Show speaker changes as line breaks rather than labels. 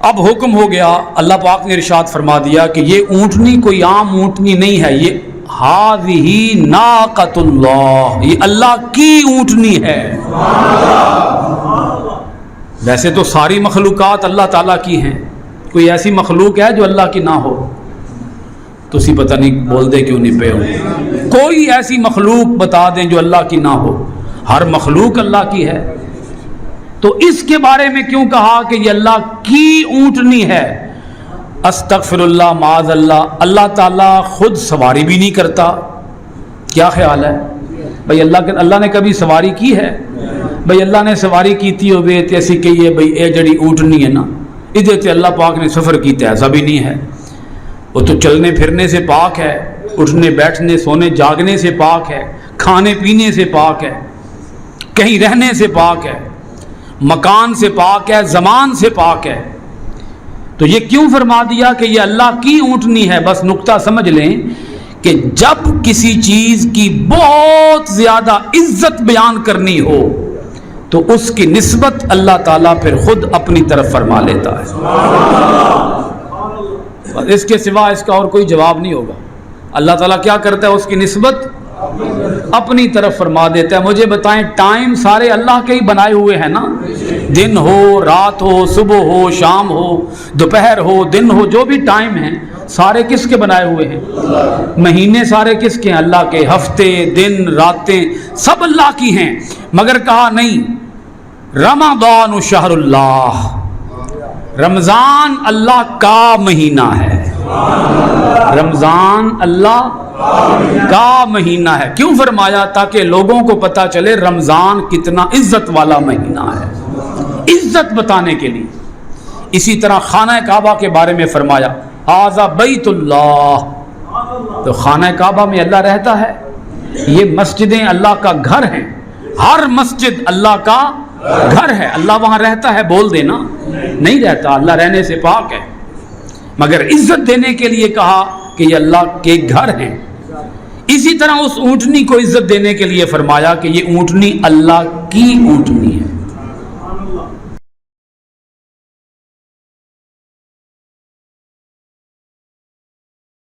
اب حکم ہو گیا، اللہ پاک نے ارشاد فرما دیا کہ یہ اونٹنی کوئی عام اونٹنی نہیں ہے، یہ ہذہ ناقۃ اللہ، یہ اللہ کی اونٹنی ہے۔ ویسے تو ساری مخلوقات اللہ تعالیٰ کی ہیں، کوئی ایسی مخلوق ہے جو اللہ کی نہ ہو؟ تو اسی پتہ نہیں بول دے کیوں نہیں پہ ہو، کوئی ایسی مخلوق بتا دیں جو اللہ کی نہ ہو، ہر مخلوق اللہ کی ہے۔ تو اس کے بارے میں کیوں کہا کہ یہ اللہ کی اونٹنی ہے؟ استغفر اللہ معاذ اللہ، اللہ تعالیٰ خود سواری بھی نہیں کرتا۔ کیا خیال ہے بھئی اللہ نے کبھی سواری کی ہے؟ بھئی اللہ نے سواری کیتی ہوئے تے اسی کہیے بھئی اے جڑی اونٹنی ہے نا ادھے تے اللہ پاک نے سفر کیتا ہے، ایسا بھی نہیں ہے۔ وہ تو چلنے پھرنے سے پاک ہے، اٹھنے بیٹھنے سونے جاگنے سے پاک ہے، کھانے پینے سے پاک ہے، کہیں رہنے سے پاک ہے، مکان سے پاک ہے، زمان سے پاک ہے۔ تو یہ کیوں فرما دیا کہ یہ اللہ کی اونٹنی ہے؟ بس نقطہ سمجھ لیں کہ جب کسی چیز کی بہت زیادہ عزت بیان کرنی ہو تو اس کی نسبت اللہ تعالیٰ پھر خود اپنی طرف فرما لیتا ہے۔ اس کے سوا اس کا اور کوئی جواب نہیں ہوگا۔ اللہ تعالیٰ کیا کرتا ہے؟ اس کی نسبت اپنی طرف فرما دیتا ہے۔ مجھے بتائیں، ٹائم سارے اللہ کے ہی بنائے ہوئے ہیں نا؟ دن ہو، رات ہو، صبح ہو، شام ہو، دوپہر ہو، دن ہو، جو بھی ٹائم ہیں سارے کس کے بنائے ہوئے ہیں؟ مہینے سارے کس کے ہیں؟ اللہ کے۔ ہفتے، دن، راتیں سب اللہ کی ہیں، مگر کہا نہیں رمضان شہر اللہ، رمضان اللہ کا مہینہ ہے، رمضان اللہ کا مہینہ ہے۔ کیوں فرمایا؟ تاکہ لوگوں کو پتہ چلے رمضان کتنا عزت والا مہینہ ہے، عزت بتانے کے لیے۔ اسی طرح خانہ کعبہ کے بارے میں فرمایا ھذا بیت اللہ، تو خانہ کعبہ میں اللہ رہتا ہے۔ یہ مسجدیں اللہ کا گھر ہیں، ہر مسجد اللہ کا گھر ہے۔ اللہ وہاں رہتا ہے بول دینا؟ نہیں رہتا، اللہ رہنے سے پاک ہے، مگر عزت دینے کے لیے کہا کہ یہ اللہ کے گھر ہیں۔ اسی طرح اس اونٹنی کو عزت دینے کے لیے فرمایا کہ یہ اونٹنی اللہ کی اونٹنی ہے۔